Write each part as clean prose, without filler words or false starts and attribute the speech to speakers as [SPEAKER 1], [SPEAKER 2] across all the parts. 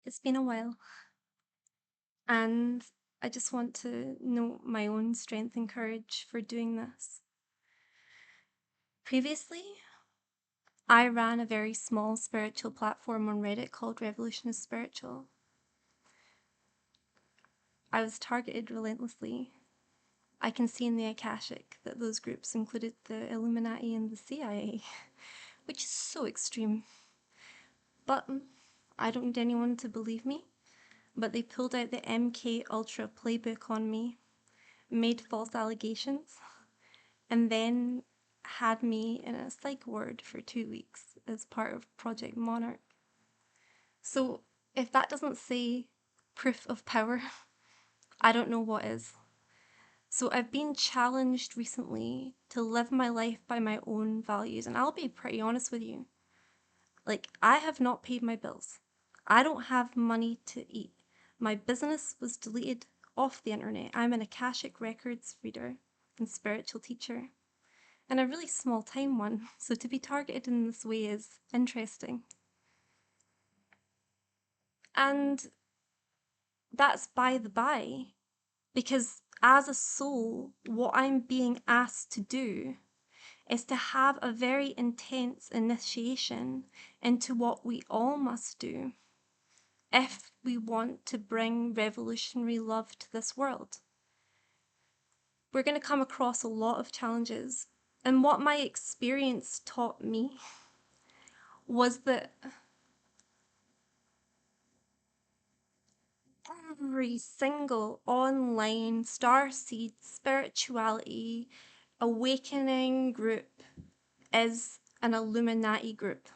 [SPEAKER 1] It's been a while, and I just want to note my own strength and courage for doing this. Previously, I ran a very small spiritual platform on Reddit called Revolution is Spiritual. I was targeted relentlessly. I can see in the Akashic that those groups included the Illuminati and the CIA, which is so extreme. But I don't need anyone to believe me. But they pulled out the MK Ultra playbook on me, made false allegations, and then had me in a psych ward for 2 weeks as part of Project Monarch. So if that doesn't say proof of power, I don't know what is. So I've been challenged recently to live my life by my own values, and I'll be pretty honest with you. Like, I have not paid my bills. I don't have money to eat. My business was deleted off the internet. I'm an Akashic Records reader and spiritual teacher, and a really small time one, so to be targeted in this way is interesting. And that's by the by, because as a soul, what I'm being asked to do is to have a very intense initiation into what we all must do if we want to bring revolutionary love to this world. We're going to come across a lot of challenges, and what my experience taught me was that every single online starseed spirituality awakening group is an Illuminati group.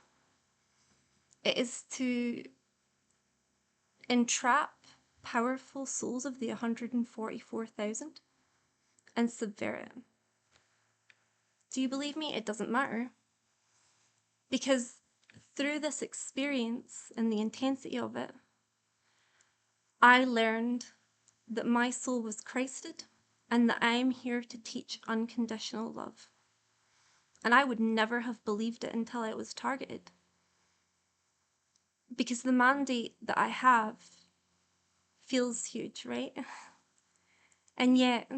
[SPEAKER 1] It is to entrap powerful souls of the 144,000 and subvert it. Do you believe me? It doesn't matter. Because through this experience and the intensity of it, I learned that my soul was Christed and that I am here to teach unconditional love. And I would never have believed it until I was targeted. Because the mandate that I have feels huge, right? And yet,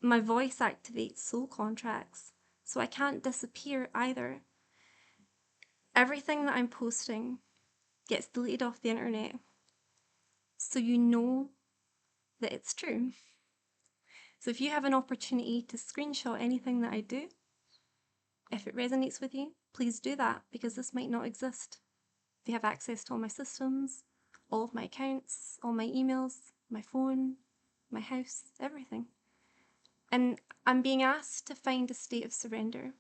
[SPEAKER 1] my voice activates soul contracts, so I can't disappear either. Everything that I'm posting gets deleted off the internet, so you know that it's true. So if you have an opportunity to screenshot anything that I do, if it resonates with you, please do that, because this might not exist. If you have access to all my systems, all of my accounts, all my emails, my phone, my house, everything. And I'm being asked to find a state of surrender.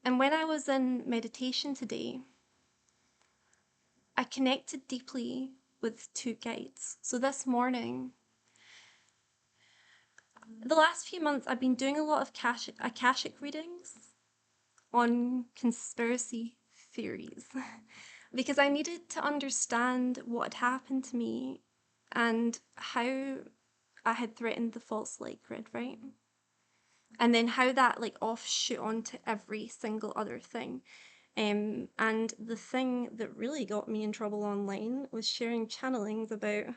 [SPEAKER 1] And when I was in meditation today, I connected deeply with two guides. So this morning, the last few months, I've been doing a lot of Akashic readings on conspiracy theories because I needed to understand what had happened to me and how I had threatened the false light grid, right? And then how that like offshoot onto every single other thing. And the thing that really got me in trouble online was sharing channelings about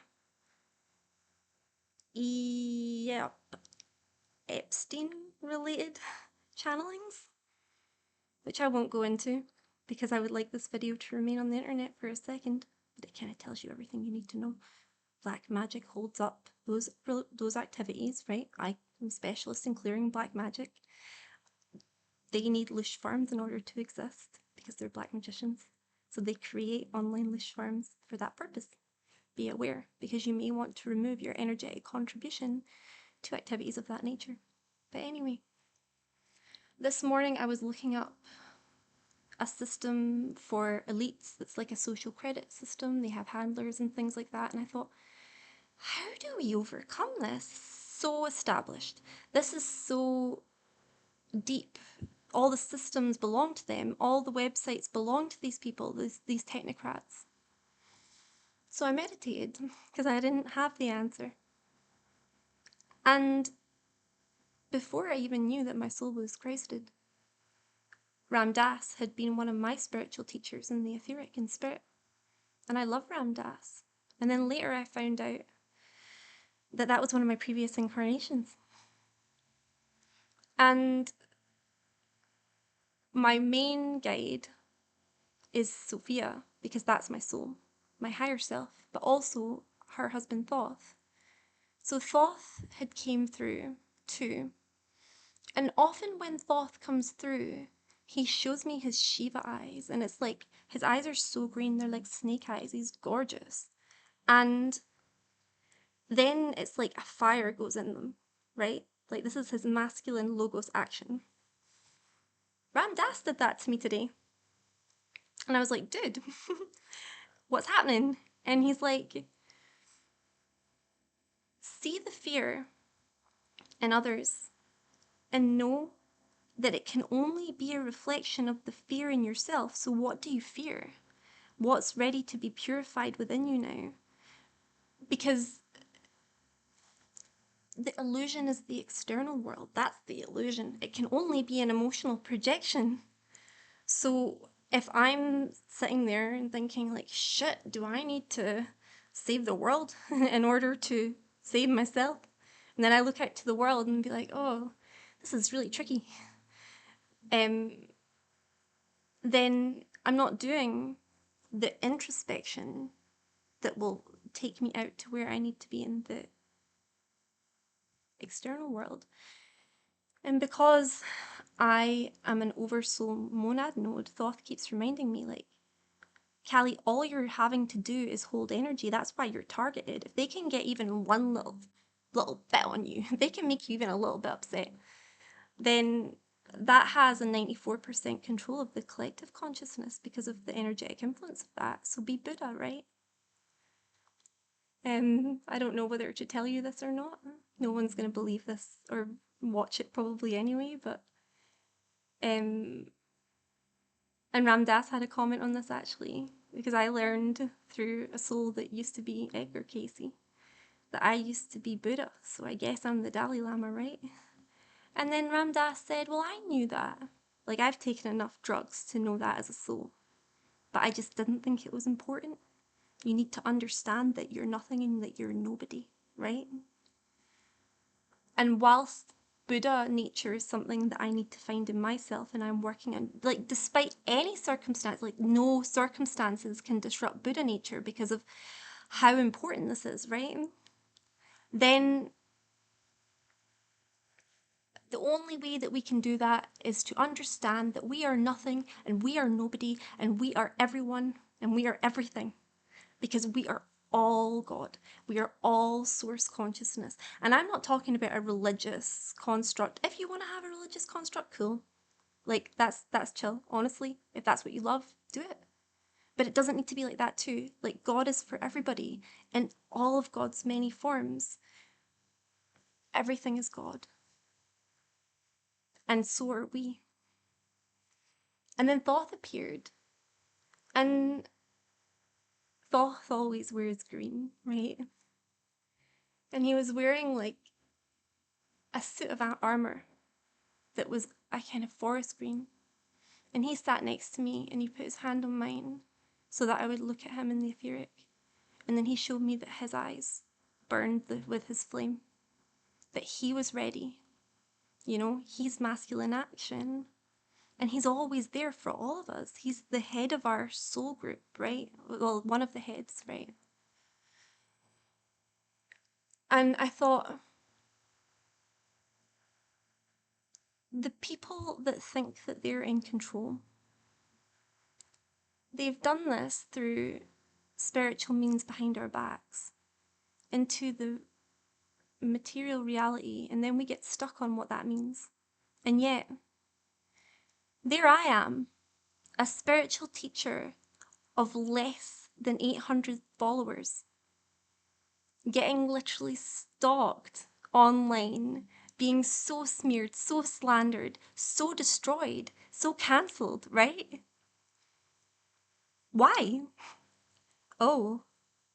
[SPEAKER 1] Epstein related channelings, which I won't go into because I would like this video to remain on the internet for a second, but it kind of tells you everything you need to know. Black magic holds up those activities, right? I'm a specialist in clearing black magic. They need lich farms in order to exist because they're black magicians. So they create online lich farms for that purpose. Be aware, because you may want to remove your energetic contribution to activities of that nature. But anyway, this morning I was looking up a system for elites that's like a social credit system. They have handlers and things like that. And I thought, how do we overcome this? So established. This is so deep. All the systems belong to them. All the websites belong to these people, these technocrats. So I meditated because I didn't have the answer. And before I even knew that my soul was Christed, Ram Dass had been one of my spiritual teachers in the etheric and spirit. And I love Ram Dass. And then later I found out that that was one of my previous incarnations. And my main guide is Sophia, because that's my soul, my higher self, but also her husband Thoth. So Thoth had came through too. And often when Thoth comes through, he shows me his Shiva eyes, and it's like his eyes are so green, they're like snake eyes. He's gorgeous. And then it's like a fire goes in them, right? Like this is his masculine logos action. Ram Dass did that to me today. And I was like, dude, what's happening? And he's like, see the fear in others and know that it can only be a reflection of the fear in yourself. So what do you fear? What's ready to be purified within you now? Because the illusion is the external world. That's the illusion. It can only be an emotional projection. So if I'm sitting there and thinking like, shit, do I need to save the world in order to save myself? And then I look out to the world and be like, oh, this is really tricky. Then I'm not doing the introspection that will take me out to where I need to be in the external world. And because I am an oversoul monad node, Thoth keeps reminding me, like, Callie, all you're having to do is hold energy. That's why you're targeted. If they can get even one little bit on you, if they can make you even a little bit upset, then that has a 94% control of the collective consciousness because of the energetic influence of that. So be Buddha, right? I don't know whether to tell you this or not. No one's going to believe this or watch it probably anyway, but and Ram Dass had a comment on this actually, because I learned through a soul that used to be Edgar Casey that I used to be Buddha, so I guess I'm the Dalai Lama, right? And then Ram Dass said, well, I knew that. Like, I've taken enough drugs to know that as a soul, but I just didn't think it was important. You need to understand that you're nothing and that you're nobody, right? And whilst Buddha nature is something that I need to find in myself and I'm working on, like, despite any circumstance, like, no circumstances can disrupt Buddha nature because of how important this is, right? Then the only way that we can do that is to understand that we are nothing and we are nobody and we are everyone and we are everything, because we are all God. We are all source consciousness. And I'm not talking about a religious construct. If you want to have a religious construct, cool. Like, that's chill, honestly. If that's what you love, do it. But it doesn't need to be like that too. Like, God is for everybody in all of God's many forms. Everything is God. And so are we. And then Thoth appeared. And Thoth always wears green, right? And he was wearing like a suit of armor that was a kind of forest green. And he sat next to me and he put his hand on mine so that I would look at him in the etheric. And then he showed me that his eyes burned with his flame, that he was ready. You know, he's masculine action. And he's always there for all of us. He's the head of our soul group, right? Well, one of the heads, right? And I thought, the people that think that they're in control, they've done this through spiritual means behind our backs into the material reality, and then we get stuck on what that means. And yet, there I am, a spiritual teacher of less than 800 followers, getting literally stalked online, being so smeared, so slandered, so destroyed, so cancelled, right? Why? Oh,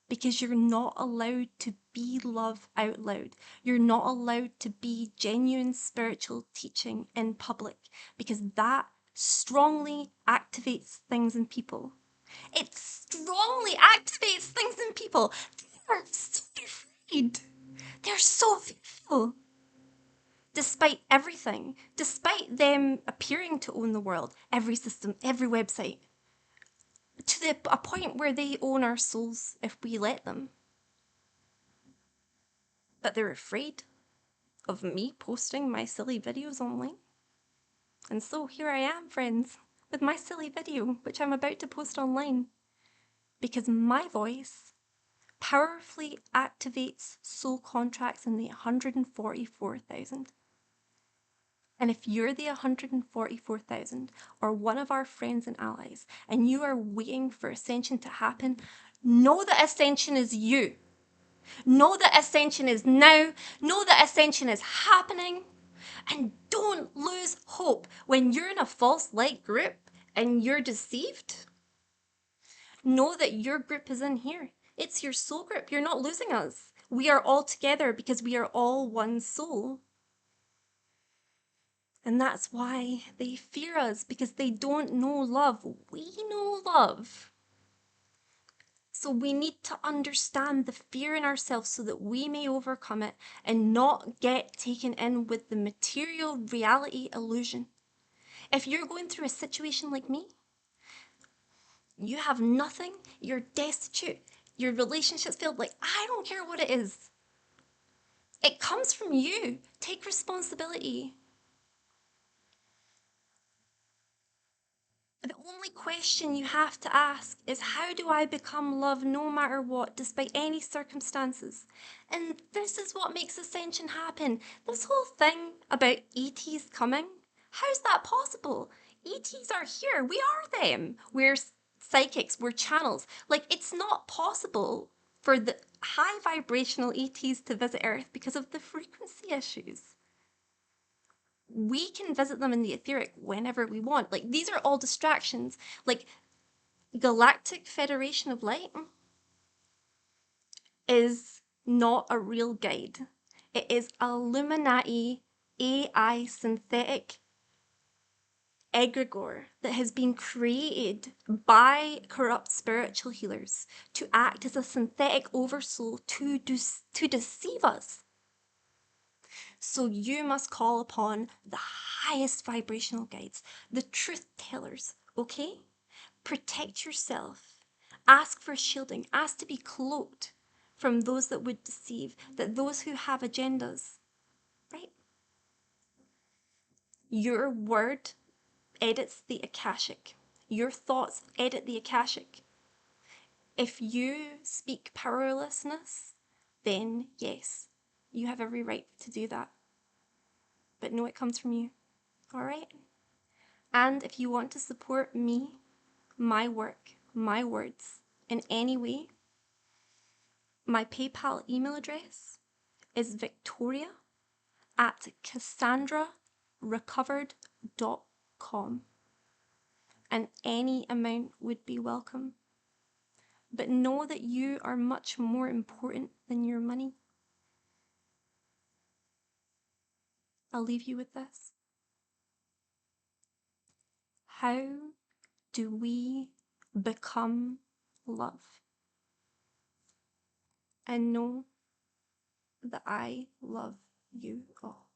[SPEAKER 1] because you're not allowed to be love out loud. You're not allowed to be genuine spiritual teaching in public, because that strongly activates things in people. It's strongly activates things in people. They're so afraid. They're so fearful. Despite everything, despite them appearing to own the world, every system, every website, to a point where they own our souls if we let them. But they're afraid of me posting my silly videos online. And so here I am, friends, with my silly video, which I'm about to post online. Because my voice powerfully activates soul contracts in the 144,000. And if you're the 144,000 or one of our friends and allies and you are waiting for ascension to happen, know that ascension is you. Know that ascension is now. Know that ascension is happening. And don't lose hope when you're in a false light group and you're deceived. Know that your group is in here. It's your soul group. You're not losing us. We are all together because we are all one soul. And that's why they fear us, because they don't know love. We know love. So we need to understand the fear in ourselves so that we may overcome it and not get taken in with the material reality illusion. If you're going through a situation like me, you have nothing, you're destitute, your relationship's failed, like, I don't care what it is. It comes from you. Take responsibility. The only question you have to ask is, how do I become love no matter what, despite any circumstances? And this is what makes ascension happen. This whole thing about ETs coming, how's that possible? ETs are here. We are them. We're psychics. We're channels. Like, it's not possible for the high vibrational ETs to visit Earth because of the frequency issues. We can visit them in the etheric whenever we want. Like, these are all distractions. Like, Galactic Federation of Light is not a real guide. It is Illuminati AI synthetic egregore that has been created by corrupt spiritual healers to act as a synthetic oversoul to deceive us. So you must call upon the highest vibrational guides, the truth tellers, okay? Protect yourself. Ask for shielding. Ask to be cloaked from those that would deceive, that those who have agendas, right? Your word edits the Akashic. Your thoughts edit the Akashic. If you speak powerlessness, then yes, you have every right to do that. But know it comes from you, all right? And if you want to support me, my work, my words in any way, my PayPal email address is victoria@cassandrarecovered.com, and any amount would be welcome. But know that you are much more important than your money. I'll leave you with this. How do we become love? And know that I love you all.